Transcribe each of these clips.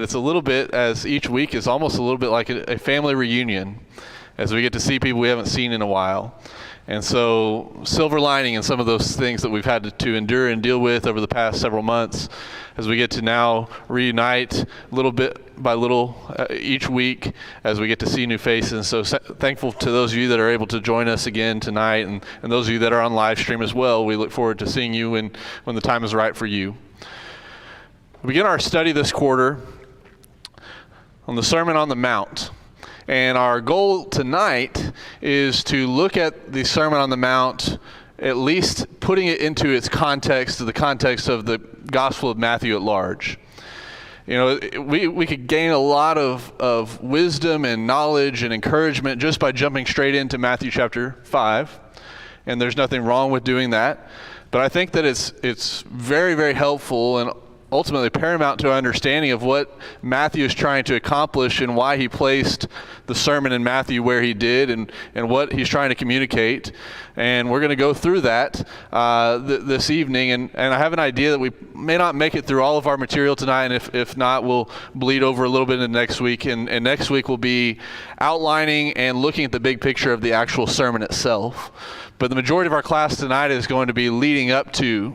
It's a little bit, as each week is almost a little bit like a family reunion, as we get to see people we haven't seen in a while. And so, silver lining in some of those things that we've had to endure and deal with over the past several months, as we get to now reunite little bit by little each week as we get to see new faces. So thankful to those of you that are able to join us again tonight, and those of you that are on live stream as well. We look forward to seeing you when the time is right for you. We begin our study this quarter on the Sermon on the Mount. And our goal tonight is to look at the Sermon on the Mount, at least putting it into its context, the context of the Gospel of Matthew at large. You know, we could gain a lot of wisdom and knowledge and encouragement just by jumping straight into Matthew chapter 5, and there's nothing wrong with doing that. But I think that it's very, very helpful and ultimately paramount to our understanding of what Matthew is trying to accomplish and why he placed the sermon in Matthew where he did, and what he's trying to communicate. And we're going to go through that this evening. And I have an idea that we may not make it through all of our material tonight, and if not, we'll bleed over a little bit into next week. And next week will be outlining and looking at the big picture of the actual sermon itself. But the majority of our class tonight is going to be leading up to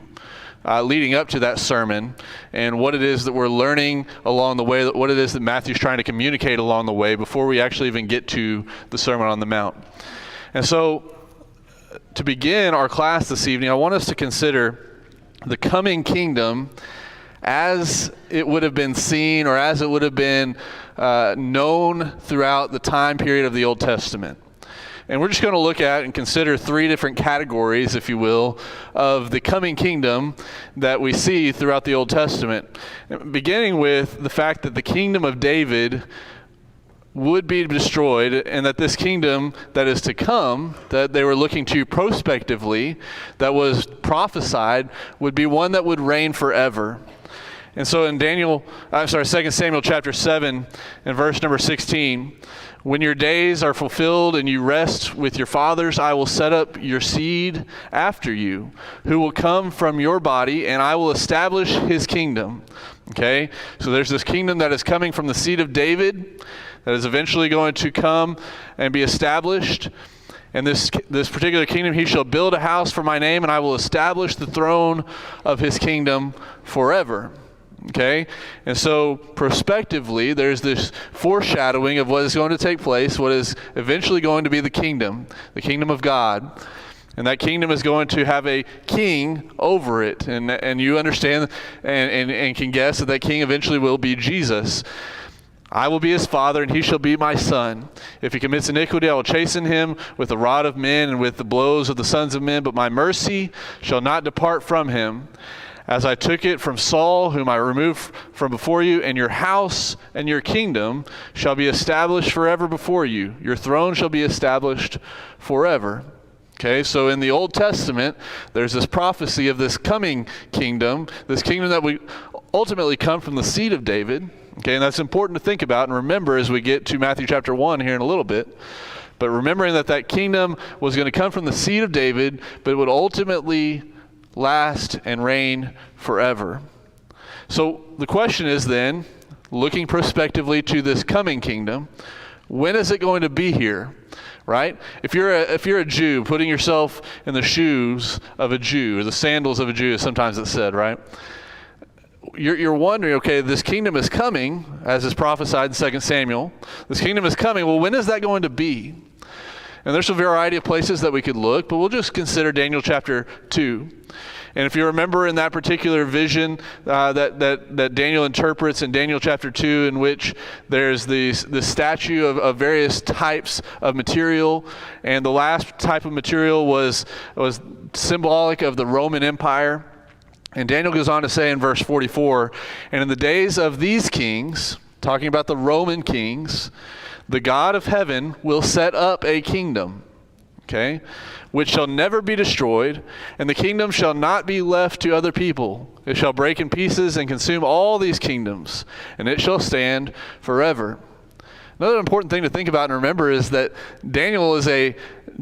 that sermon and what it is that we're learning along the way, what it is that Matthew's trying to communicate along the way before we actually even get to the Sermon on the Mount. And so, to begin our class this evening, I want us to consider the coming kingdom as it would have been seen, or as it would have been known throughout the time period of the Old Testament. And we're just going to look at and consider three different categories, if you will, of the coming kingdom that we see throughout the Old Testament. Beginning with the fact that the kingdom of David would be destroyed, and that this kingdom that is to come, that they were looking to prospectively, that was prophesied, would be one that would reign forever. And so in 2 Samuel chapter 7 and verse number 16, when your days are fulfilled and you rest with your fathers, I will set up your seed after you, who will come from your body, and I will establish his kingdom. Okay? So there's this kingdom that is coming from the seed of David, that is eventually going to come and be established. And this particular kingdom, he shall build a house for my name, and I will establish the throne of his kingdom forever. Okay? And so prospectively, there's this foreshadowing of what is going to take place, what is eventually going to be the kingdom of God. And that kingdom is going to have a king over it. And you understand and can guess that king eventually will be Jesus. I will be his father, and he shall be my son. If he commits iniquity, I will chasten him with the rod of men and with the blows of the sons of men. But my mercy shall not depart from him, as I took it from Saul, whom I removed from before you. And your house and your kingdom shall be established forever before you. Your throne shall be established forever. Okay, so in the Old Testament, there's this prophecy of this coming kingdom, this kingdom that would ultimately come from the seed of David. Okay, and that's important to think about and remember as we get to Matthew chapter 1 here in a little bit. But remembering that kingdom was going to come from the seed of David, but it would ultimately last and reign forever. So the question is then, looking prospectively to this coming kingdom, when is it going to be here? Right? If you're a Jew, putting yourself in the shoes of a Jew, or the sandals of a Jew, as sometimes it's said, right? You're wondering, okay, this kingdom is coming, as is prophesied in 2 Samuel. This kingdom is coming. Well, when is that going to be? And there's a variety of places that we could look, but we'll just consider Daniel chapter 2. And if you remember in that particular vision that Daniel interprets in Daniel chapter 2, in which there's the statue of various types of material, and the last type of material was symbolic of the Roman Empire. And Daniel goes on to say in verse 44, and in the days of these kings, talking about the Roman kings, the God of heaven will set up a kingdom, okay, which shall never be destroyed, and the kingdom shall not be left to other people. It shall break in pieces and consume all these kingdoms, and it shall stand forever. Another important thing to think about and remember is that Daniel is a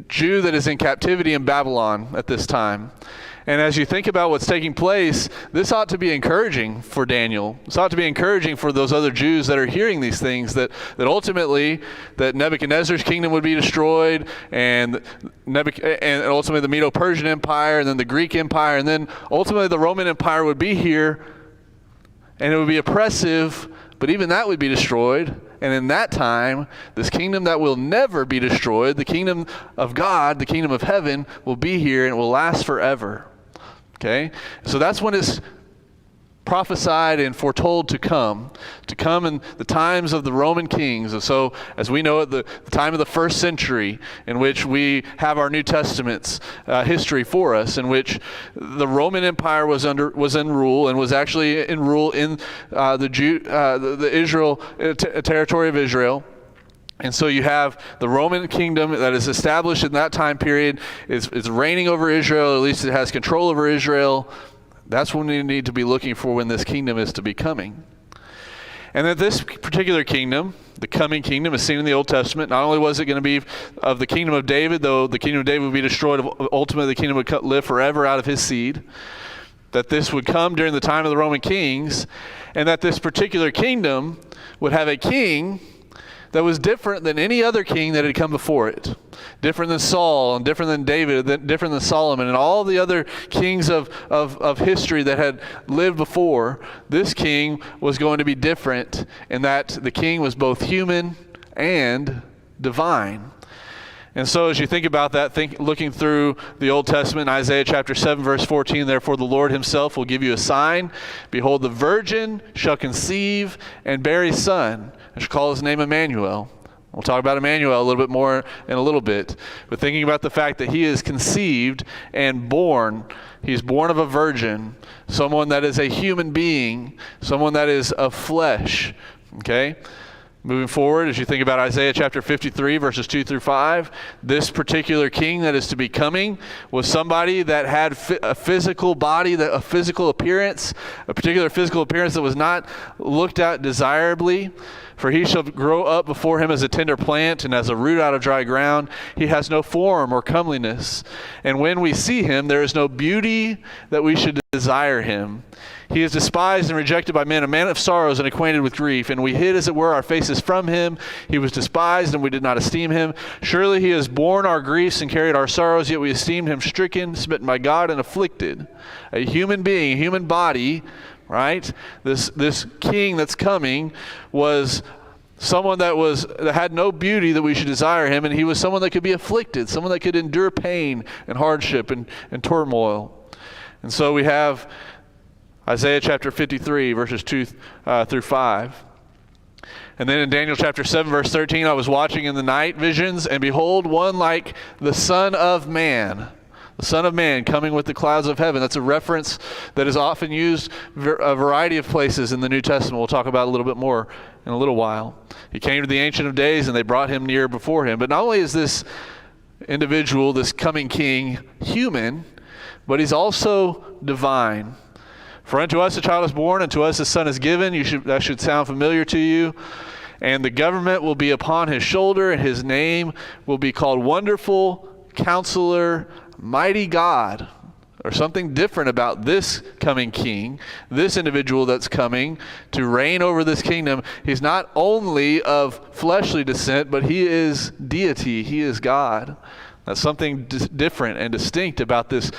Jew that is in captivity in Babylon at this time. And as you think about what's taking place, this ought to be encouraging for Daniel. This ought to be encouraging for those other Jews that are hearing these things, that ultimately that Nebuchadnezzar's kingdom would be destroyed, and ultimately the Medo-Persian Empire, and then the Greek Empire, and then ultimately the Roman Empire would be here, and it would be oppressive, but even that would be destroyed. And in that time, this kingdom that will never be destroyed, the kingdom of God, the kingdom of heaven, will be here and it will last forever. Okay? So that's when it's prophesied and foretold to come in the times of the Roman kings. And so, as we know, at the time of the first century, in which we have our New Testament's history for us, in which the Roman Empire was in rule, and was actually in rule in the Israel territory of Israel. And so you have the Roman kingdom that is established in that time period, is reigning over Israel, at least it has control over Israel. That's when we need to be looking for when this kingdom is to be coming. And that this particular kingdom, the coming kingdom, is seen in the Old Testament. Not only was it going to be of the kingdom of David, though the kingdom of David would be destroyed, ultimately the kingdom would live forever out of his seed, that this would come during the time of the Roman kings, and that this particular kingdom would have a king that was different than any other king that had come before it. Different than Saul, and different than David, different than Solomon, and all the other kings of history that had lived before. This king was going to be different in that the king was both human and divine. And so as you think about that, looking through the Old Testament, Isaiah chapter 7, verse 14, therefore the Lord himself will give you a sign. Behold, the virgin shall conceive and bear a son, and shall call his name Emmanuel. We'll talk about Emmanuel a little bit more in a little bit. But thinking about the fact that he is conceived and born, he's born of a virgin, someone that is a human being, someone that is of flesh. Okay? Moving forward, as you think about Isaiah chapter 53, verses 2 through 5, this particular king that is to be coming was somebody that had a physical body, a physical appearance, a particular physical appearance that was not looked at desirably. For he shall grow up before him as a tender plant and as a root out of dry ground. He has no form or comeliness. And when we see him, there is no beauty that we should desire him. He is despised and rejected by men, a man of sorrows and acquainted with grief. And we hid, as it were, our faces from him. He was despised, and we did not esteem him. Surely he has borne our griefs and carried our sorrows, yet we esteemed him stricken, smitten by God, and afflicted. A human being, a human body, right? This king that's coming was someone that had no beauty that we should desire him, and he was someone that could be afflicted, someone that could endure pain and hardship and turmoil. And so we have Isaiah chapter 53, verses 2 through 5. And then in Daniel chapter 7, verse 13, I was watching in the night visions, and behold, one like the Son of Man. The Son of Man coming with the clouds of heaven. That's a reference that is often used a variety of places in the New Testament. We'll talk about it a little bit more in a little while. He came to the Ancient of Days, and they brought him near before him. But not only is this individual, this coming king, human, but he's also divine. For unto us a child is born, unto us a son is given. That should sound familiar to you. And the government will be upon his shoulder, and his name will be called Wonderful Counselor, Mighty God. Or something different about this coming king, this individual that's coming to reign over this kingdom. He's not only of fleshly descent, but he is deity. He is God. That's something different and distinct about this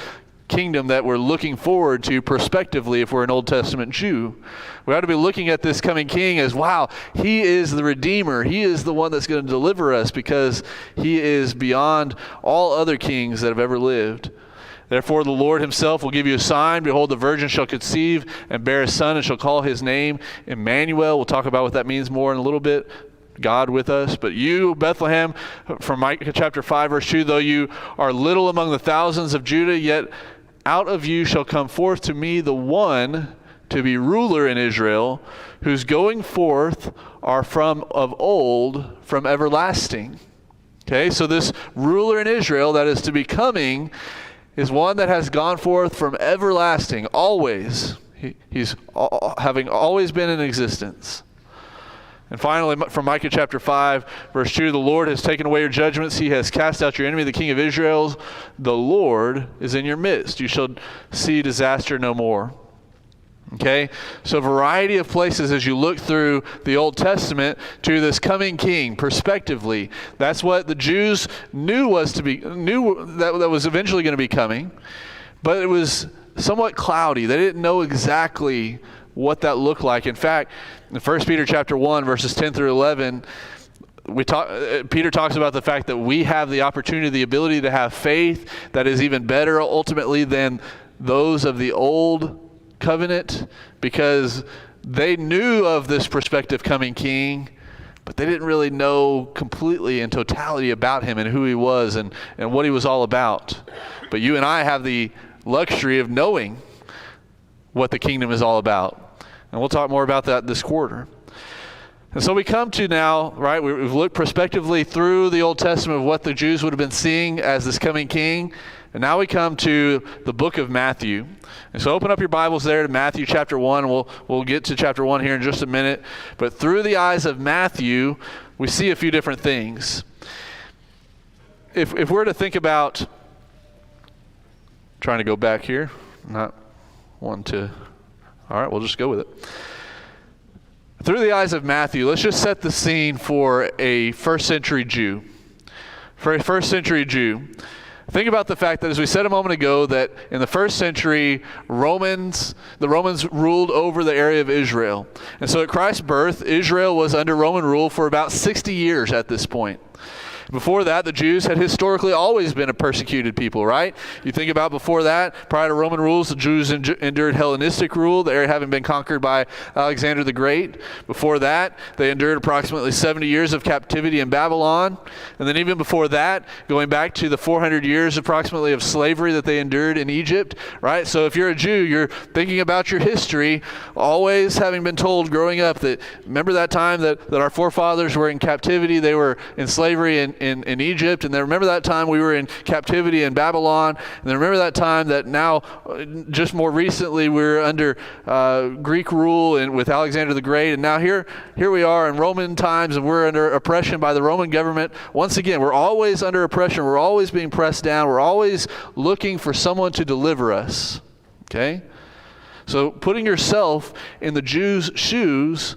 kingdom that we're looking forward to prospectively if we're an Old Testament Jew. We ought to be looking at this coming king as, wow, he is the Redeemer. He is the one that's going to deliver us because he is beyond all other kings that have ever lived. Therefore the Lord himself will give you a sign. Behold, the virgin shall conceive and bear a son, and shall call his name Emmanuel. We'll talk about what that means more in a little bit. God with us. But you, Bethlehem, from Micah chapter 5, verse 2, though you are little among the thousands of Judah, yet out of you shall come forth to me the one to be ruler in Israel, whose going forth are from of old, from everlasting. Okay, so this ruler in Israel that is to be coming is one that has gone forth from everlasting, always. He's having always been in existence. And finally, from Micah chapter 5, verse 2, the Lord has taken away your judgments. He has cast out your enemy, the king of Israel. The Lord is in your midst. You shall see disaster no more. Okay? So a variety of places as you look through the Old Testament to this coming king, prospectively. That's what the Jews knew that was eventually going to be coming. But it was somewhat cloudy. They didn't know exactly what that looked like. In fact, in 1 Peter chapter 1, verses 10 through 11, Peter talks about the fact that we have the opportunity, the ability to have faith that is even better ultimately than those of the old covenant, because they knew of this prospective coming king, but they didn't really know completely in totality about him and who he was and what he was all about. But you and I have the luxury of knowing what the kingdom is all about. And we'll talk more about that this quarter. And so we come to now, right, we've looked prospectively through the Old Testament of what the Jews would have been seeing as this coming king. And now we come to the book of Matthew. And so open up your Bibles there to Matthew chapter 1. We'll get to chapter 1 here in just a minute. But through the eyes of Matthew, we see a few different things. If we're to think about, trying to go back here, not one to, all right, we'll just go with it. Through the eyes of Matthew, let's just set the scene for a first century Jew. For a first century Jew, think about the fact that, as we said a moment ago, that in the first century, the Romans ruled over the area of Israel. And so at Christ's birth, Israel was under Roman rule for about 60 years at this point. Before that, the Jews had historically always been a persecuted people, right? You think about before that, prior to Roman rules, the Jews endured Hellenistic rule, the area having been conquered by Alexander the Great. Before that, they endured approximately 70 years of captivity in Babylon. And then even before that, going back to the 400 years approximately of slavery that they endured in Egypt, right? So if you're a Jew, you're thinking about your history, always having been told growing up that, remember that time that our forefathers were in captivity, they were in slavery in Egypt, and then remember that time we were in captivity in Babylon, and then remember that time that now, just more recently, we're under Greek rule and with Alexander the Great, and now here we are in Roman times, and we're under oppression by the Roman government. Once again, we're always under oppression, we're always being pressed down, we're always looking for someone to deliver us, okay? So putting yourself in the Jews' shoes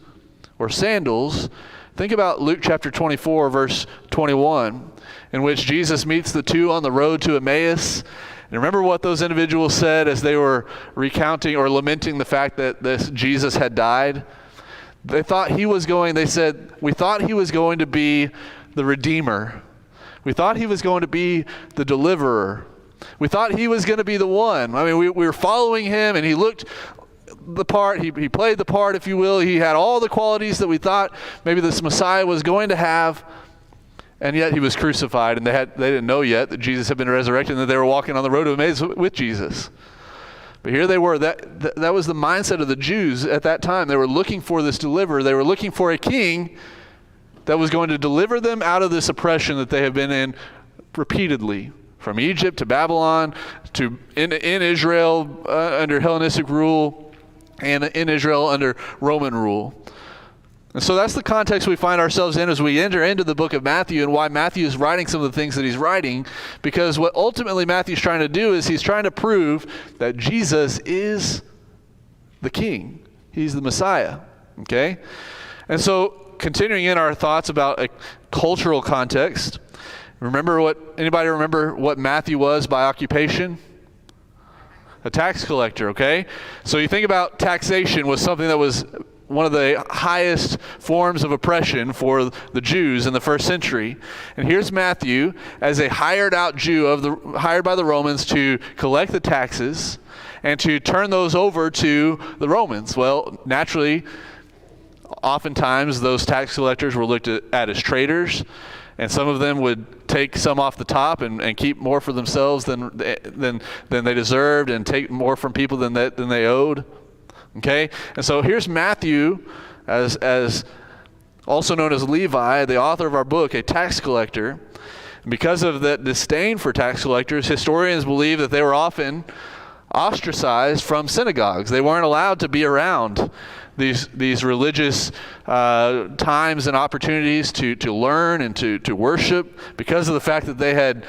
or sandals, think about Luke chapter 24, verse 21, in which Jesus meets the two on the road to Emmaus. And remember what those individuals said as they were recounting or lamenting the fact that this Jesus had died? They said, we thought he was going to be the Redeemer. We thought he was going to be the deliverer. We thought he was going to be the one. I mean, we were following him, and he looked the part, he played the part, if you will. He had all the qualities that we thought maybe this Messiah was going to have, and yet he was crucified, and they didn't know yet that Jesus had been resurrected and that they were walking on the road to Emmaus with Jesus. But here they were. That was the mindset of the Jews at that time. They were looking for this deliverer. They were looking for a king that was going to deliver them out of this oppression that they have been in repeatedly, from Egypt to Babylon to in Israel under Hellenistic rule, and in Israel under Roman rule. And so that's the context we find ourselves in as we enter into the book of Matthew, and why Matthew is writing some of the things that he's writing, because what ultimately Matthew's trying to do is he's trying to prove that Jesus is the King. He's the Messiah, okay? And so continuing in our thoughts about a cultural context, anybody remember what Matthew was by occupation? A tax collector, okay? So you think about taxation was something that was one of the highest forms of oppression for the Jews in the first century. And here's Matthew as a hired out Jew hired by the Romans to collect the taxes and to turn those over to the Romans. Well, naturally, oftentimes those tax collectors were looked at as traitors, and some of them would take some off the top and keep more for themselves than they deserved, and take more from people than they owed. Okay? And so here's Matthew, as also known as Levi, the author of our book, a tax collector. And because of that disdain for tax collectors, historians believe that they were often ostracized from synagogues. They weren't allowed to be around these religious times and opportunities to learn and to worship because of the fact that they had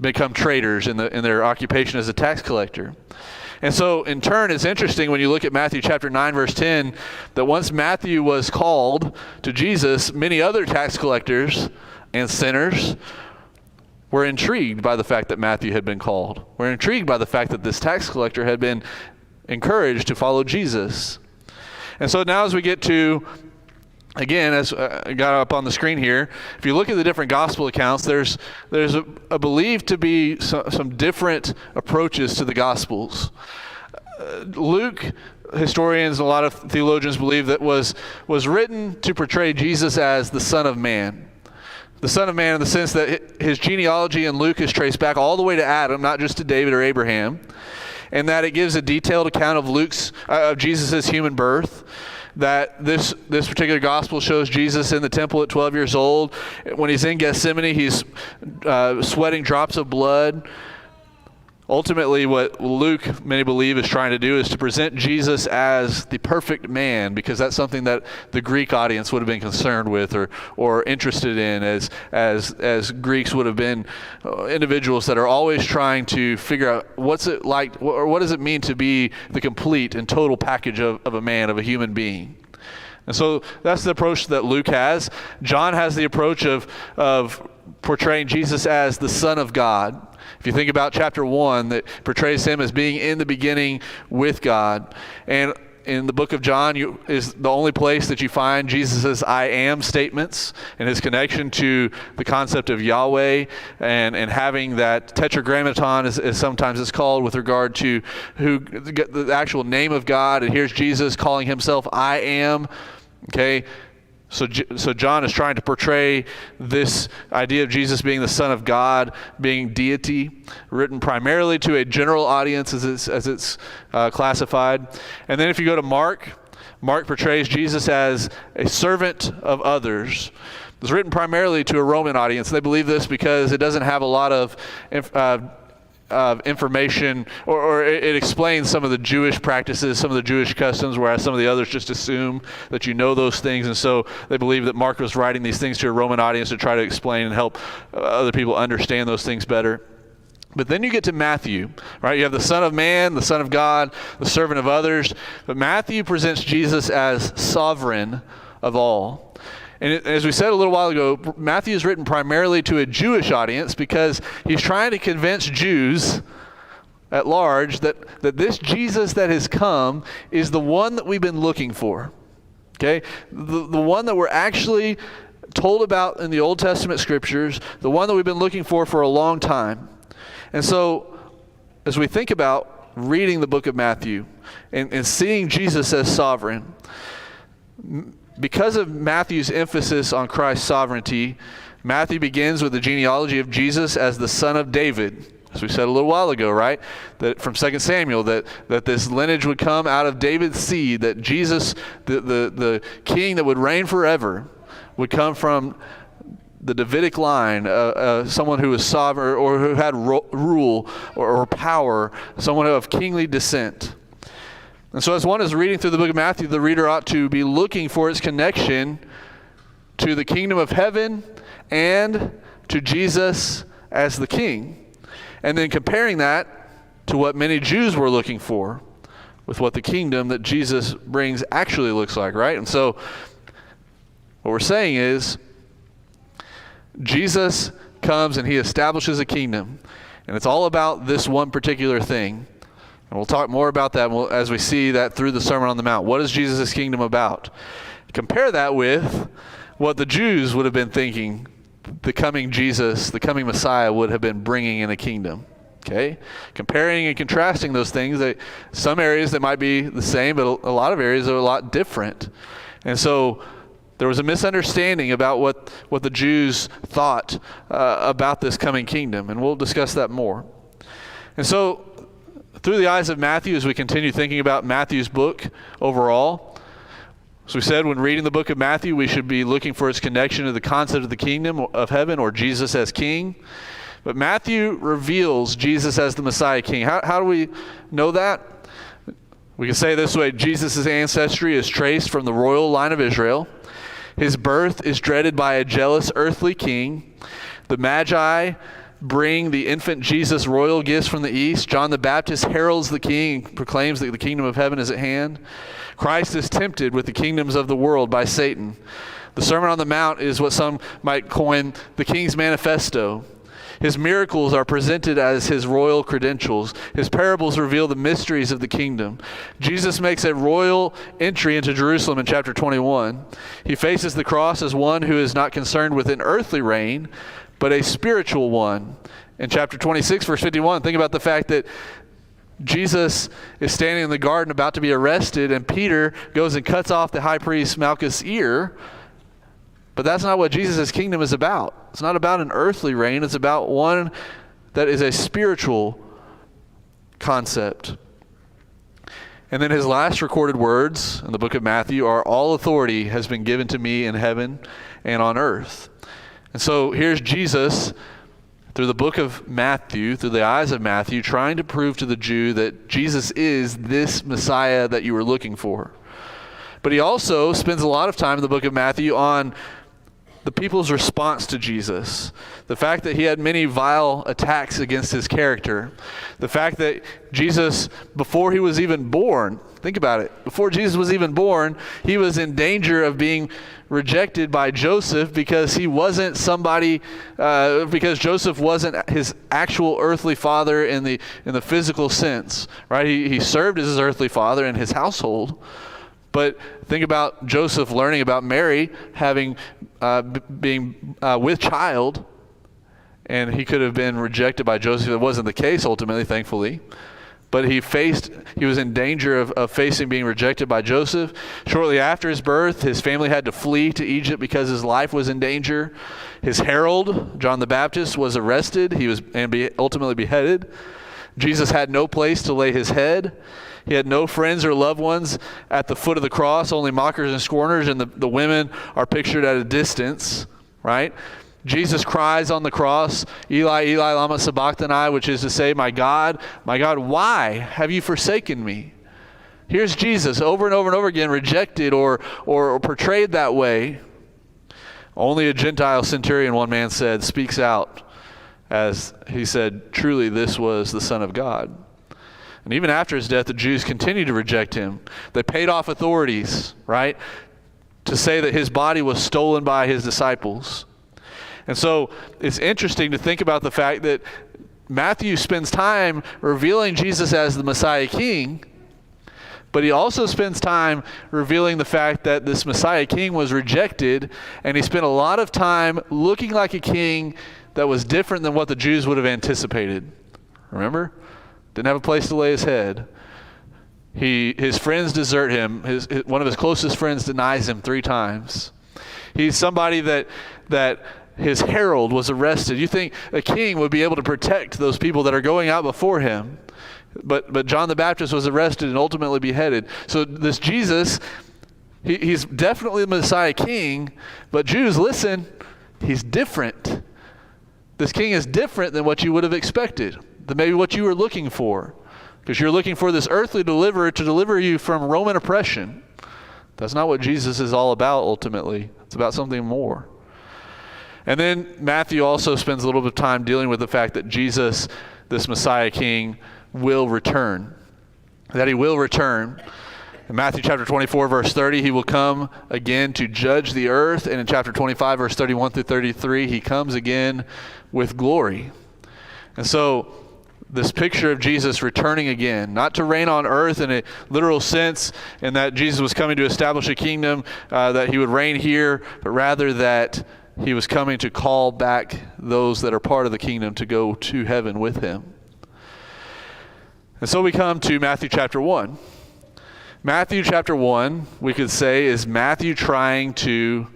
become traitors in their occupation as a tax collector. And so in turn, it's interesting when you look at Matthew chapter 9, verse 10, that once Matthew was called to Jesus, many other tax collectors and sinners were intrigued by the fact that Matthew had been called. Were intrigued by the fact that this tax collector had been encouraged to follow Jesus. And so now as we get to, again, as I got up on the screen here, if you look at the different gospel accounts, there's a believed to be some different approaches to the gospels. Luke, historians and a lot of theologians believe that was written to portray Jesus as the Son of Man. The Son of Man in the sense that his genealogy in Luke is traced back all the way to Adam, not just to David or Abraham, and that it gives a detailed account of Jesus' human birth. That this particular gospel shows Jesus in the temple at 12 years old. When he's in Gethsemane, he's sweating drops of blood. Ultimately, what Luke, many believe, is trying to do is to present Jesus as the perfect man, because that's something that the Greek audience would have been concerned with or interested in, as Greeks would have been individuals that are always trying to figure out what's it like, or what does it mean to be the complete and total package of a man, of a human being. And so that's the approach that Luke has. John has the approach of portraying Jesus as the Son of God. If you think about chapter 1, that portrays him as being in the beginning with God. And in the book of John is the only place that you find Jesus' I am statements and his connection to the concept of Yahweh and having that tetragrammaton, as sometimes it's called, with regard to the actual name of God. And here's Jesus calling himself I am. Okay. So John is trying to portray this idea of Jesus being the Son of God, being deity, written primarily to a general audience as it's classified. And then if you go to Mark portrays Jesus as a servant of others. It's written primarily to a Roman audience. They believe this because it doesn't have a lot of information, or it explains some of the Jewish practices, some of the Jewish customs, whereas some of the others just assume that you know those things. And so they believe that Mark was writing these things to a Roman audience to try to explain and help other people understand those things better. But then you get to Matthew, right? You have the Son of Man, the Son of God, the servant of others. But Matthew presents Jesus as sovereign of all. And as we said a little while ago, Matthew is written primarily to a Jewish audience because he's trying to convince Jews at large that this Jesus that has come is the one that we've been looking for. Okay? The one that we're actually told about in the Old Testament scriptures, the one that we've been looking for a long time. And so as we think about reading the book of Matthew and seeing Jesus as sovereign, because of Matthew's emphasis on Christ's sovereignty, Matthew begins with the genealogy of Jesus as the son of David. As we said a little while ago, right? That from 2 Samuel, that this lineage would come out of David's seed, that Jesus, the king that would reign forever, would come from the Davidic line, someone who was sovereign or who had rule or power, someone of kingly descent. And so as one is reading through the book of Matthew, the reader ought to be looking for its connection to the kingdom of heaven and to Jesus as the king. And then comparing that to what many Jews were looking for with what the kingdom that Jesus brings actually looks like, right? And so what we're saying is Jesus comes and he establishes a kingdom. And it's all about this one particular thing. And we'll talk more about that as we see that through the Sermon on the Mount. What is Jesus' kingdom about? Compare that with what the Jews would have been thinking the coming Jesus, the coming Messiah would have been bringing in a kingdom. Okay? Comparing and contrasting those things. Some areas that might be the same, but a lot of areas are a lot different. And so there was a misunderstanding about what the Jews thought about this coming kingdom. And we'll discuss that more. And so through the eyes of Matthew, as we continue thinking about Matthew's book overall, as we said, when reading the book of Matthew, we should be looking for its connection to the concept of the kingdom of heaven or Jesus as king. But Matthew reveals Jesus as the Messiah king. How do we know that? We can say it this way: Jesus' ancestry is traced from the royal line of Israel. His birth is dreaded by a jealous earthly king. The Magi bring the infant Jesus royal gifts from the east. John the Baptist heralds the king and proclaims that the kingdom of heaven is at hand. Christ is tempted with the kingdoms of the world by Satan. The Sermon on the Mount is what some might coin the King's Manifesto. His miracles are presented as his royal credentials. His parables reveal the mysteries of the kingdom. Jesus makes a royal entry into Jerusalem in chapter 21. He faces the cross as one who is not concerned with an earthly reign, but a spiritual one. In chapter 26, verse 51, think about the fact that Jesus is standing in the garden about to be arrested, and Peter goes and cuts off the high priest Malchus' ear. But that's not what Jesus' kingdom is about. It's not about an earthly reign. It's about one that is a spiritual concept. And then his last recorded words in the book of Matthew are, "All authority has been given to me in heaven and on earth." And so here's Jesus through the book of Matthew, through the eyes of Matthew, trying to prove to the Jew that Jesus is this Messiah that you were looking for. But he also spends a lot of time in the book of Matthew on the people's response to Jesus. The fact that he had many vile attacks against his character. The fact that Jesus, before he was even born, think about it, before Jesus was even born, he was in danger of being rejected by Joseph because he wasn't somebody, because Joseph wasn't his actual earthly father in the physical sense, right? He served as his earthly father in his household. But think about Joseph learning about Mary being with child, and he could have been rejected by Joseph. It wasn't the case ultimately, thankfully. But he was in danger of facing being rejected by Joseph. Shortly after his birth, his family had to flee to Egypt because his life was in danger. His herald, John the Baptist, was arrested. He was ultimately beheaded. Jesus had no place to lay his head. He had no friends or loved ones at the foot of the cross, only mockers and scorners, and the women are pictured at a distance, right? Jesus cries on the cross, "Eli, Eli, lama sabachthani," which is to say, my God, why have you forsaken me?" Here's Jesus over and over and over again rejected or portrayed that way. Only a Gentile centurion, one man said, speaks out as he said, "Truly this was the Son of God." And even after his death, the Jews continued to reject him. They paid off authorities, right, to say that his body was stolen by his disciples. And so it's interesting to think about the fact that Matthew spends time revealing Jesus as the Messiah King, but he also spends time revealing the fact that this Messiah King was rejected, and he spent a lot of time looking like a king that was different than what the Jews would have anticipated. Remember? Didn't have a place to lay his head. His friends desert him. One of his closest friends denies him 3 times. He's somebody that his herald was arrested. You think a king would be able to protect those people that are going out before him. But John the Baptist was arrested and ultimately beheaded. So this Jesus, he's definitely the Messiah King, but Jews, listen, he's different. This king is different than what you would have expected, than maybe what you were looking for. Because you're looking for this earthly deliverer to deliver you from Roman oppression. That's not what Jesus is all about ultimately. It's about something more. And then Matthew also spends a little bit of time dealing with the fact that Jesus, this Messiah King, will return. That he will return. In Matthew chapter 24, verse 30, he will come again to judge the earth. And in chapter 25, verse 31 through 33, he comes again with glory. And so this picture of Jesus returning again, not to reign on earth in a literal sense, in that Jesus was coming to establish a kingdom, that he would reign here, but rather that he was coming to call back those that are part of the kingdom to go to heaven with him. And so we come to Matthew chapter 1. Matthew chapter 1, we could say, is Matthew trying to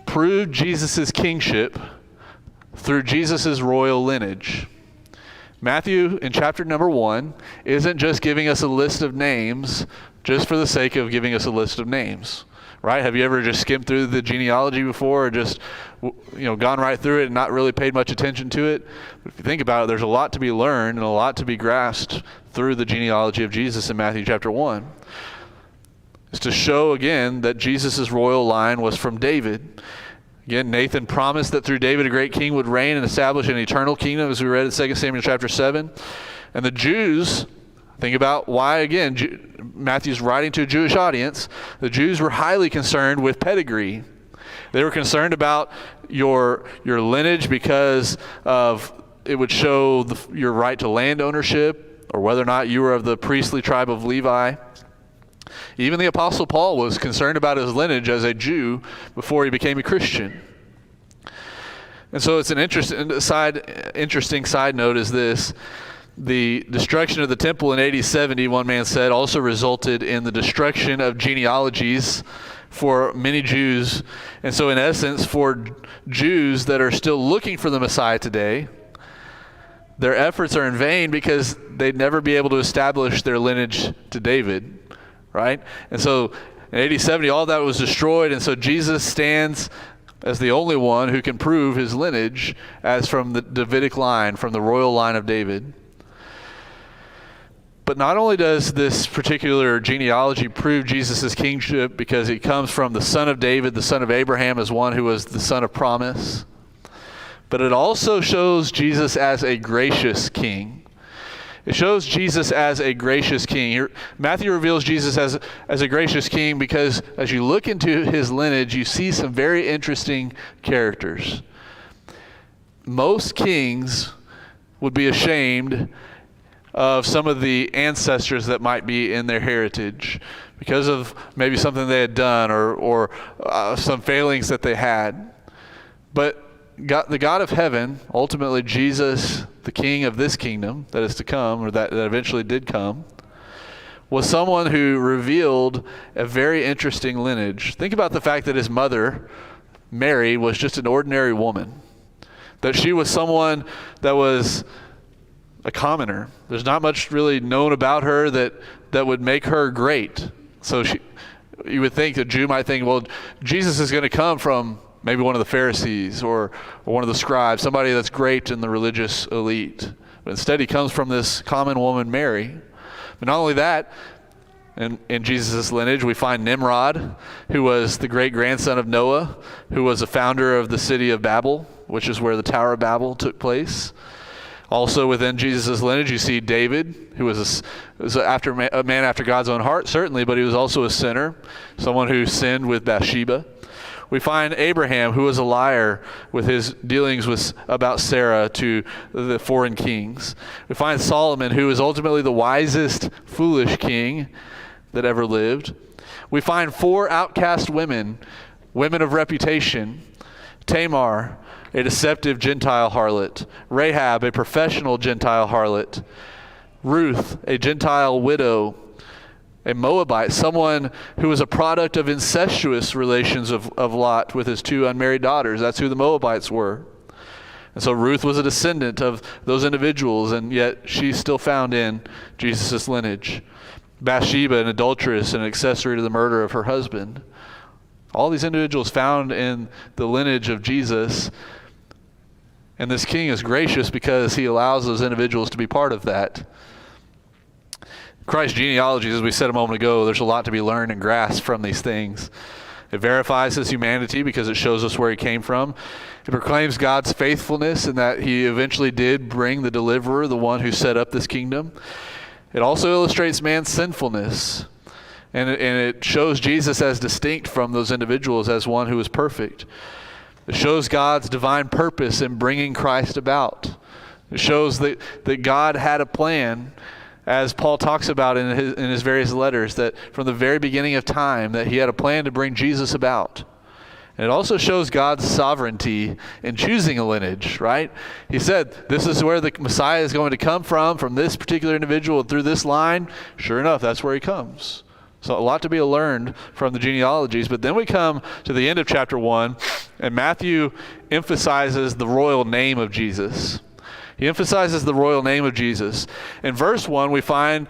prove Jesus' kingship through Jesus' royal lineage. Matthew, in chapter number 1, isn't just giving us a list of names just for the sake of giving us a list of names. right? Have you ever just skimmed through the genealogy before, or just gone right through it and not really paid much attention to it? But if you think about it, there's a lot to be learned and a lot to be grasped through the genealogy of Jesus in Matthew chapter 1. It's to show again that Jesus' royal line was from David. Again, Nathan promised that through David a great king would reign and establish an eternal kingdom, as we read in 2 Samuel chapter 7. And the Jews, think about why, again, Matthew's writing to a Jewish audience. The Jews were highly concerned with pedigree. They were concerned about your lineage because of it would show your right to land ownership, or whether or not you were of the priestly tribe of Levi. Even the Apostle Paul was concerned about his lineage as a Jew before he became a Christian. And so it's an interesting side note is this. The destruction of the temple in AD 70, one man said, also resulted in the destruction of genealogies for many Jews. And so in essence, for Jews that are still looking for the Messiah today, their efforts are in vain because they'd never be able to establish their lineage to David, right? And so in AD 70, all that was destroyed, and so Jesus stands as the only one who can prove his lineage as from the Davidic line, from the royal line of David. But not only does this particular genealogy prove Jesus' kingship because he comes from the son of David, the son of Abraham, as one who was the son of promise, but it also shows Jesus as a gracious king. It shows Jesus as a gracious king. Matthew reveals Jesus as a gracious king because as you look into his lineage, you see some very interesting characters. Most kings would be ashamed of some of the ancestors that might be in their heritage because of maybe something they had done or some failings that they had. But the God of heaven, ultimately Jesus, the king of this kingdom that is to come, or that eventually did come, was someone who revealed a very interesting lineage. Think about the fact that his mother, Mary, was just an ordinary woman. That she was someone that was a commoner. There's not much really known about her that would make her great. So you would think, a Jew might think, well, Jesus is going to come from maybe one of the Pharisees or one of the scribes, somebody that's great in the religious elite. But instead he comes from this common woman, Mary. But not only that, in Jesus' lineage we find Nimrod, who was the great-grandson of Noah, who was a founder of the city of Babel, which is where the Tower of Babel took place. Also within Jesus' lineage, you see David, who was a man after God's own heart, certainly, but he was also a sinner, someone who sinned with Bathsheba. We find Abraham, who was a liar with his dealings about Sarah to the foreign kings. We find Solomon, who is ultimately the wisest, foolish king that ever lived. We find 4 outcast women of reputation. Tamar, a deceptive Gentile harlot. Rahab, a professional Gentile harlot. Ruth, a Gentile widow. A Moabite, someone who was a product of incestuous relations of Lot with his 2 unmarried daughters. That's who the Moabites were. And so Ruth was a descendant of those individuals, and yet she's still found in Jesus' lineage. Bathsheba, an adulteress and an accessory to the murder of her husband. All these individuals found in the lineage of Jesus. And this king is gracious because he allows those individuals to be part of that. Christ's genealogies, as we said a moment ago, there's a lot to be learned and grasped from these things. It verifies his humanity because it shows us where he came from. It proclaims God's faithfulness and that he eventually did bring the deliverer, the one who set up this kingdom. It also illustrates man's sinfulness. And it shows Jesus as distinct from those individuals as one who is perfect. It shows God's divine purpose in bringing Christ about. It shows that God had a plan, as Paul talks about in his various letters, that from the very beginning of time, that he had a plan to bring Jesus about. And it also shows God's sovereignty in choosing a lineage, right? He said, this is where the Messiah is going to come from this particular individual through this line. Sure enough, that's where he comes. So a lot to be learned from the genealogies. But then we come to the end of chapter 1, and Matthew emphasizes the royal name of Jesus. He emphasizes the royal name of Jesus. In verse 1, we find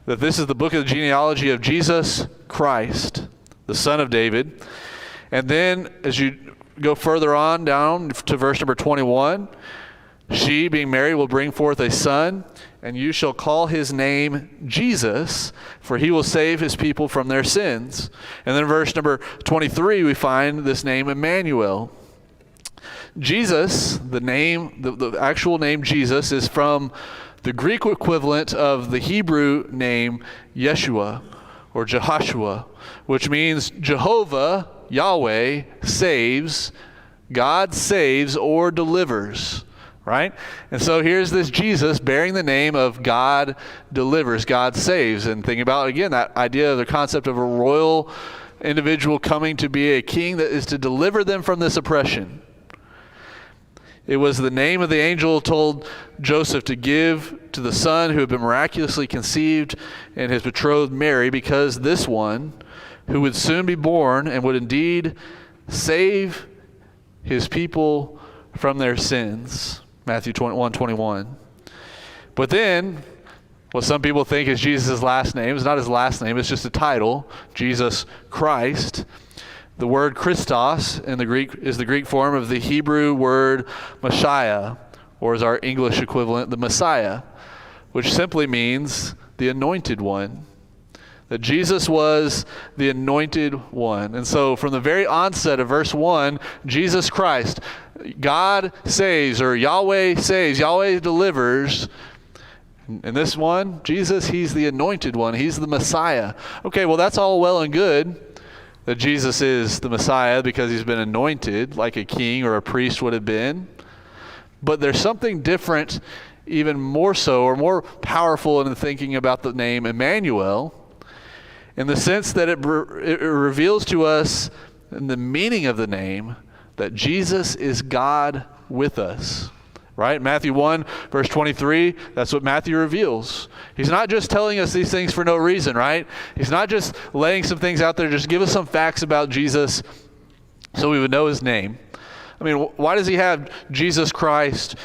that this is the book of the genealogy of Jesus Christ, the son of David. And then as you go further on down to verse number 21, she, being Mary, will bring forth a son, and you shall call his name Jesus, for he will save his people from their sins. And then verse number 23, we find this name Emmanuel. Jesus, the name, the actual name Jesus, is from the Greek equivalent of the Hebrew name Yeshua or Jehoshua, which means Jehovah, Yahweh, saves, God saves or delivers. Right? And so here's this Jesus bearing the name of God delivers, God saves. And think about, again, that idea of the concept of a royal individual coming to be a king that is to deliver them from this oppression. It was the name of the angel told Joseph to give to the son who had been miraculously conceived in his betrothed Mary, because this one who would soon be born and would indeed save his people from their sins. Matthew 21:21. But then, what some people think is Jesus' last name is not his last name, it's just a title, Jesus Christ. The word Christos in the Greek is the Greek form of the Hebrew word Messiah, or as our English equivalent, the Messiah, which simply means the anointed one. That Jesus was the anointed one. And so from the very onset of verse 1, Jesus Christ, God saves, or Yahweh saves, Yahweh delivers. And this one, Jesus, he's the anointed one. He's the Messiah. Okay, well, that's all well and good that Jesus is the Messiah because he's been anointed like a king or a priest would have been. But there's something different, even more so, or more powerful in thinking about the name Emmanuel, in the sense that it reveals to us in the meaning of the name that Jesus is God with us. Right? Matthew 1, verse 23, that's what Matthew reveals. He's not just telling us these things for no reason, right? He's not just laying some things out there, just give us some facts about Jesus so we would know his name. I mean, why does he have Jesus Christ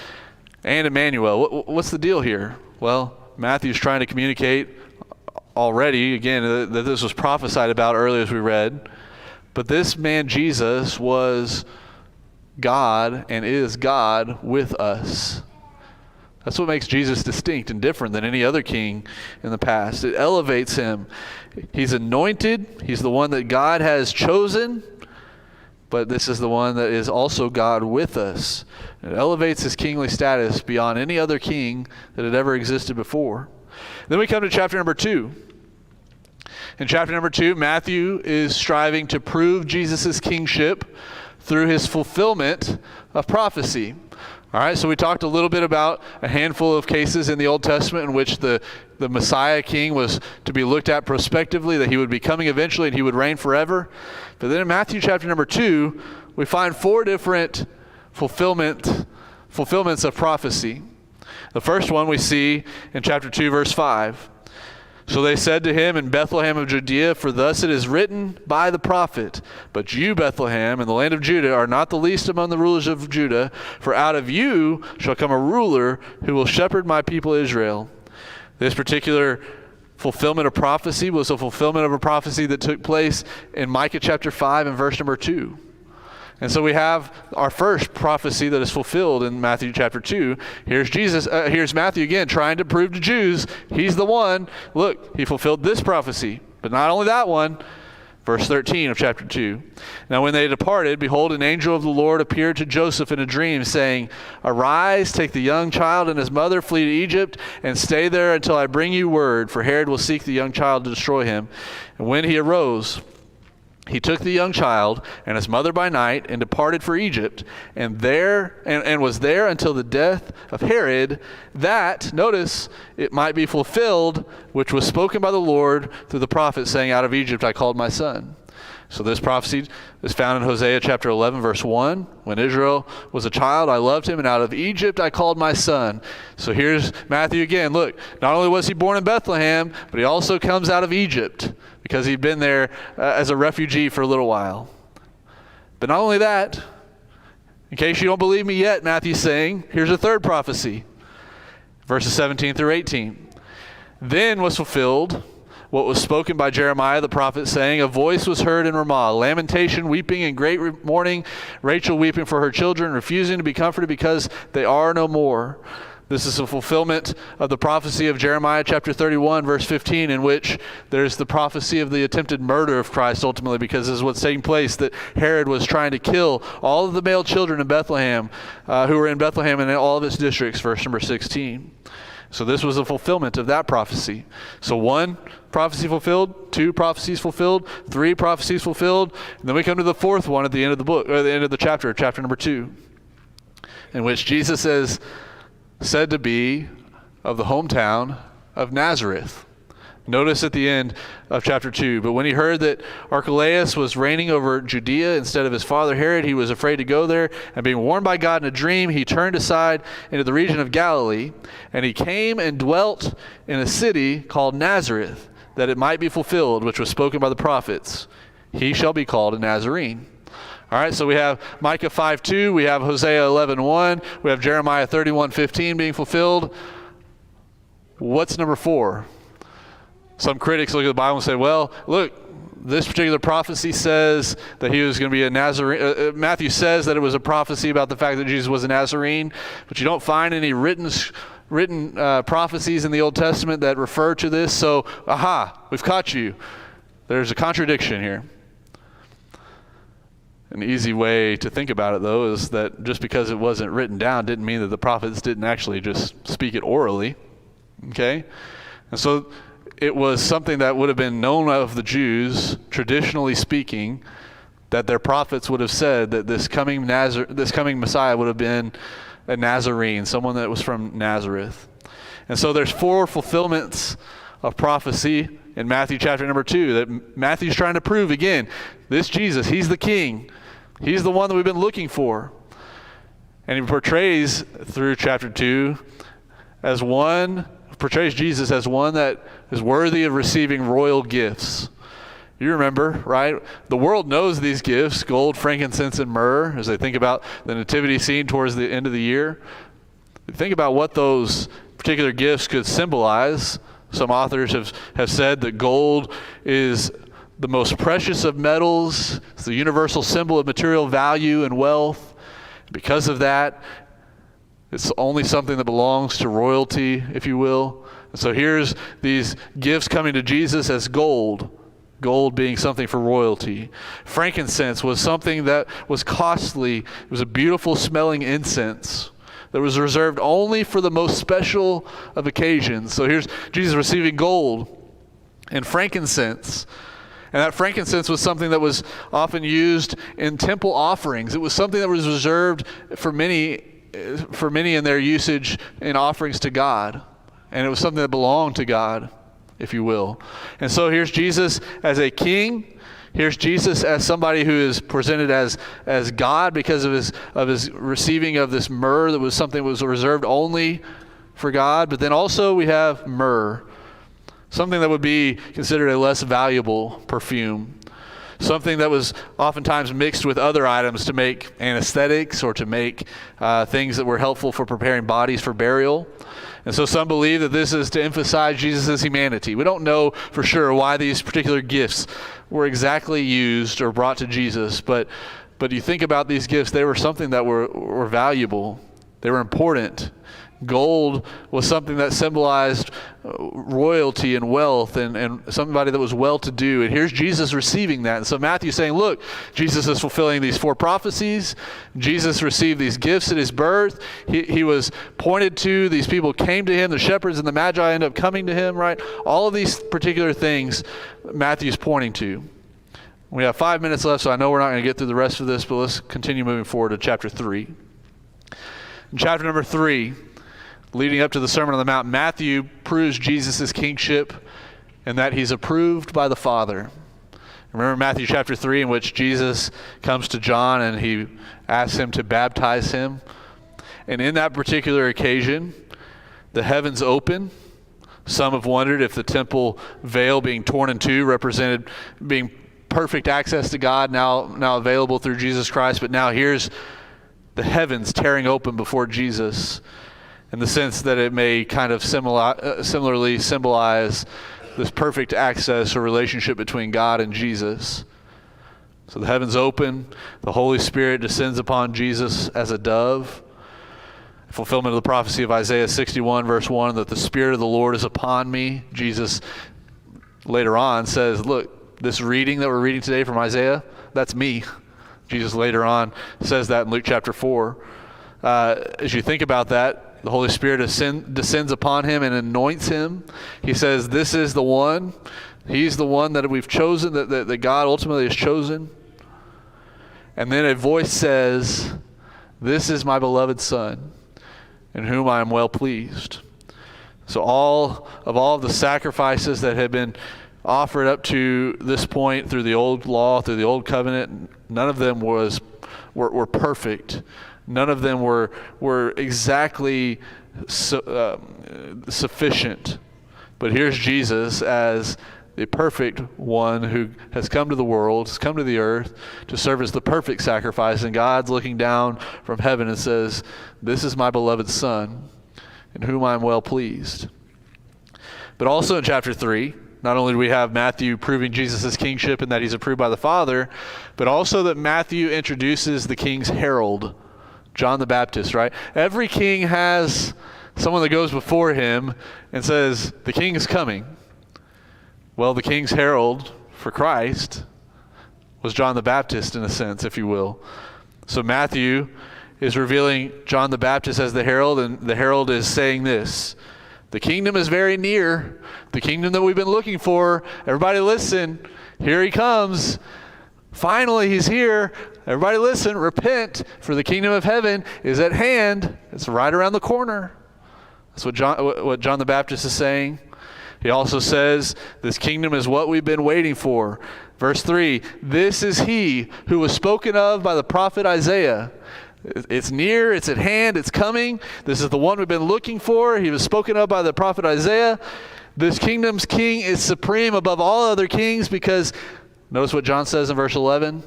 and Emmanuel? What's the deal here? Well, Matthew's trying to communicate already, again, that this was prophesied about earlier as we read. But this man Jesus was God and is God with us. That's what makes Jesus distinct and different than any other king in the past. It elevates him. He's anointed. He's the one that God has chosen. But this is the one that is also God with us. It elevates his kingly status beyond any other king that had ever existed before. Then we come to chapter number 2. In chapter number 2, Matthew is striving to prove Jesus' kingship through his fulfillment of prophecy. All right, so we talked a little bit about a handful of cases in the Old Testament in which the Messiah king was to be looked at prospectively, that he would be coming eventually and he would reign forever. But then in Matthew chapter number 2, we find 4 different fulfillments of prophecy. The first one we see in chapter 2, verse 5. So they said to him in Bethlehem of Judea, for thus it is written by the prophet, but you, Bethlehem, in the land of Judah, are not the least among the rulers of Judah, for out of you shall come a ruler who will shepherd my people Israel. This particular fulfillment of prophecy was a fulfillment of a prophecy that took place in Micah chapter 5 and verse number 2. And so we have our first prophecy that is fulfilled in Matthew chapter 2. Here's Matthew again trying to prove to Jews he's the one. Look, he fulfilled this prophecy. But not only that one, verse 13 of chapter 2. Now when they departed, behold, an angel of the Lord appeared to Joseph in a dream, saying, arise, take the young child and his mother, flee to Egypt, and stay there until I bring you word, for Herod will seek the young child to destroy him. And when he arose, he took the young child and his mother by night and departed for Egypt, and was there until the death of Herod, that, notice, it might be fulfilled, which was spoken by the Lord through the prophet, saying, out of Egypt I called my son. So this prophecy is found in Hosea chapter 11, verse 1. When Israel was a child, I loved him, and out of Egypt I called my son. So here's Matthew again. Look, not only was he born in Bethlehem, but he also comes out of Egypt because he'd been there as a refugee for a little while. But not only that, in case you don't believe me yet, Matthew's saying, here's a third prophecy. Verses 17 through 18. Then was fulfilled what was spoken by Jeremiah the prophet, saying, a voice was heard in Ramah, lamentation, weeping, and great mourning, Rachel weeping for her children, refusing to be comforted because they are no more. This is a fulfillment of the prophecy of Jeremiah chapter 31, verse 15, in which there's the prophecy of the attempted murder of Christ ultimately, because this is what's taking place, that Herod was trying to kill all of the male children in Bethlehem, who were in Bethlehem and in all of its districts, verse number 16. So this was a fulfillment of that prophecy. So 1 prophecy fulfilled, 2 prophecies fulfilled, 3 prophecies fulfilled, and then we come to the 4th one at the end of the book, or the end of the chapter number 2, in which Jesus is said to be of the hometown of Nazareth. Notice at the end of chapter 2, but when he heard that Archelaus was reigning over Judea instead of his father Herod, he was afraid to go there, and being warned by God in a dream, he turned aside into the region of Galilee, and he came and dwelt in a city called Nazareth, that it might be fulfilled, which was spoken by the prophets, he shall be called a Nazarene. All right, so we have Micah 5:2, we have Hosea 11:1, we have Jeremiah 31:15 being fulfilled. What's number 4? Some critics look at the Bible and say, well, look, this particular prophecy says that he was going to be a Nazarene. Matthew says that it was a prophecy about the fact that Jesus was a Nazarene, but you don't find any written prophecies in the Old Testament that refer to this. So, we've caught you. There's a contradiction here. An easy way to think about it, though, is that just because it wasn't written down didn't mean that the prophets didn't actually just speak it orally. Okay? And so it was something that would have been known of the Jews, traditionally speaking, that their prophets would have said that this coming Messiah would have been a Nazarene, someone that was from Nazareth. And so there's 4 fulfillments of prophecy in Matthew chapter number 2 that Matthew's trying to prove again. This Jesus, he's the king. He's the one that we've been looking for. And he portrays through chapter 2 portrays Jesus as one that is worthy of receiving royal gifts. You remember, right? The world knows these gifts, gold, frankincense, and myrrh, as they think about the nativity scene towards the end of the year. Think about what those particular gifts could symbolize. Some authors have said that gold is the most precious of metals. It's the universal symbol of material value and wealth. Because of that, it's only something that belongs to royalty, if you will. And so here's these gifts coming to Jesus as gold. Gold being something for royalty. Frankincense was something that was costly. It was a beautiful smelling incense that was reserved only for the most special of occasions. So here's Jesus receiving gold and frankincense. And that frankincense was something that was often used in temple offerings. It was something that was reserved for many in their usage in offerings to God. And it was something that belonged to God, if you will. And so here's Jesus as a king. Here's Jesus as somebody who is presented as God because of his receiving of this myrrh that was something that was reserved only for God. But then also we have myrrh, something that would be considered a less valuable perfume, something that was oftentimes mixed with other items to make anesthetics or to make things that were helpful for preparing bodies for burial. And so some believe that this is to emphasize Jesus' humanity. We don't know for sure why these particular gifts were exactly used or brought to Jesus, but you think about these gifts, they were something that were valuable. They were important. Gold was something that symbolized royalty and wealth and somebody that was well-to-do. And here's Jesus receiving that. And so Matthew's saying, look, Jesus is fulfilling these 4 prophecies. Jesus received these gifts at his birth. He was pointed to. These people came to him. The shepherds and the magi end up coming to him, right? All of these particular things Matthew's pointing to. We have 5 minutes left, so I know we're not going to get through the rest of this, but let's continue moving forward to chapter 3. In chapter number 3, leading up to the Sermon on the Mount, Matthew proves Jesus' kingship and that he's approved by the Father. Remember Matthew chapter 3, in which Jesus comes to John and he asks him to baptize him. And in that particular occasion, the heavens open. Some have wondered if the temple veil being torn in two represented being perfect access to God now available through Jesus Christ. But now here's the heavens tearing open before Jesus, in the sense that it may kind of similarly symbolize this perfect access or relationship between God and Jesus. So the heavens open, the Holy Spirit descends upon Jesus as a dove. Fulfillment of the prophecy of Isaiah 61 verse 1, that the Spirit of the Lord is upon me. Jesus later on says, look, this reading that we're reading today from Isaiah, that's me. Jesus later on says that in Luke chapter 4. As you think about that, the Holy Spirit descends upon him and anoints him. He says, this is the one. He's the one that we've chosen, that God ultimately has chosen. And then a voice says, this is my beloved Son, in whom I am well pleased. So all of the sacrifices that had been offered up to this point through the old law, through the old covenant, none of them were perfect. None of them were exactly sufficient. But here's Jesus as the perfect one who has come to the world, has come to the earth to serve as the perfect sacrifice. And God's looking down from heaven and says, this is my beloved Son, in whom I am well pleased. But also in chapter 3, not only do we have Matthew proving Jesus' kingship and that he's approved by the Father, but also that Matthew introduces the king's herald, John the Baptist, right? Every king has someone that goes before him and says, the king is coming. Well, the king's herald for Christ was John the Baptist, in a sense, if you will. So Matthew is revealing John the Baptist as the herald, and the herald is saying this: the kingdom is very near, the kingdom that we've been looking for. Everybody listen, here he comes. Finally, he's here. Everybody listen, repent, for the kingdom of heaven is at hand. It's right around the corner. That's what John the Baptist is saying. He also says, this kingdom is what we've been waiting for. Verse 3, this is he who was spoken of by the prophet Isaiah. It's near, it's at hand, it's coming. This is the one we've been looking for. He was spoken of by the prophet Isaiah. This kingdom's king is supreme above all other kings, because notice what John says in verse 11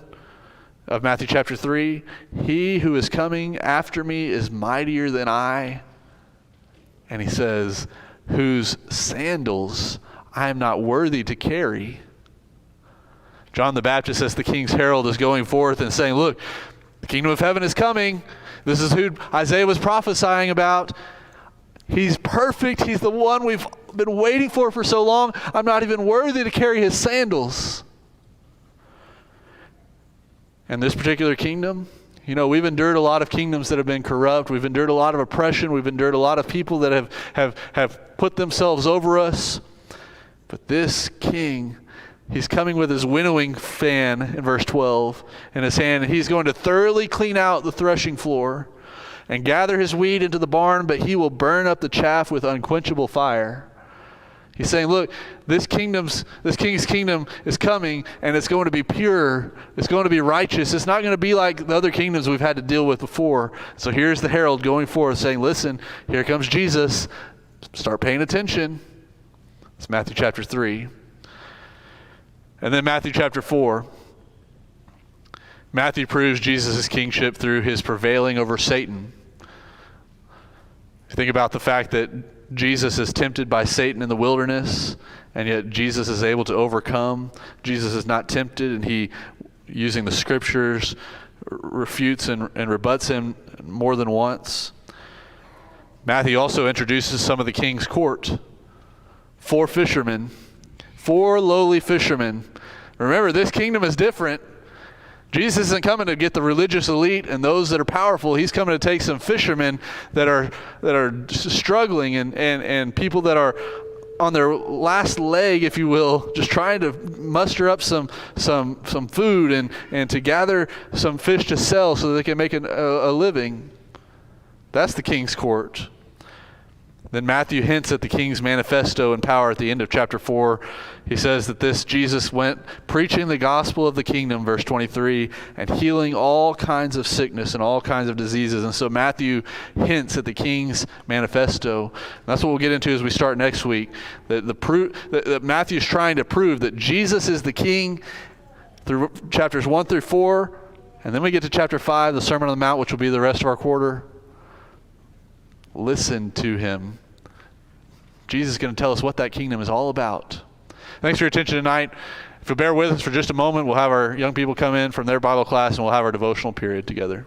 of Matthew chapter 3. He who is coming after me is mightier than I. And he says, whose sandals I am not worthy to carry. John the Baptist, as the king's herald, is going forth and saying, look, the kingdom of heaven is coming. This is who Isaiah was prophesying about. He's perfect. He's the one we've been waiting for so long. I'm not even worthy to carry his sandals. And this particular kingdom, you know, we've endured a lot of kingdoms that have been corrupt. We've endured a lot of oppression. We've endured a lot of people that have put themselves over us. But this king, he's coming with his winnowing fan in verse 12 in his hand. And he's going to thoroughly clean out the threshing floor and gather his wheat into the barn, but he will burn up the chaff with unquenchable fire. He's saying, look, this king's kingdom is coming, and it's going to be pure. It's going to be righteous. It's not going to be like the other kingdoms we've had to deal with before. So here's the herald going forth saying, listen, here comes Jesus. Start paying attention. It's Matthew chapter 3. And then Matthew chapter 4. Matthew proves Jesus' kingship through his prevailing over Satan. Think about the fact that Jesus is tempted by Satan in the wilderness, and yet Jesus is able to overcome. Jesus is not tempted, and he, using the scriptures, refutes and rebuts him more than once. Matthew also introduces some of the king's court. 4 fishermen, 4 lowly fishermen. Remember, this kingdom is different. Jesus isn't coming to get the religious elite and those that are powerful. He's coming to take some fishermen that are struggling and people that are on their last leg, if you will, just trying to muster up some food and to gather some fish to sell so that they can make a living. That's the king's court. Then Matthew hints at the king's manifesto and power at the end of chapter 4. He says that this Jesus went preaching the gospel of the kingdom, verse 23, and healing all kinds of sickness and all kinds of diseases. And so Matthew hints at the king's manifesto. And that's what we'll get into as we start next week. That Matthew's trying to prove that Jesus is the king through chapters 1 through 4. And then we get to chapter 5, the Sermon on the Mount, which will be the rest of our quarter. Listen to him. Jesus is going to tell us what that kingdom is all about. Thanks for your attention tonight. If you'll bear with us for just a moment, we'll have our young people come in from their Bible class and we'll have our devotional period together.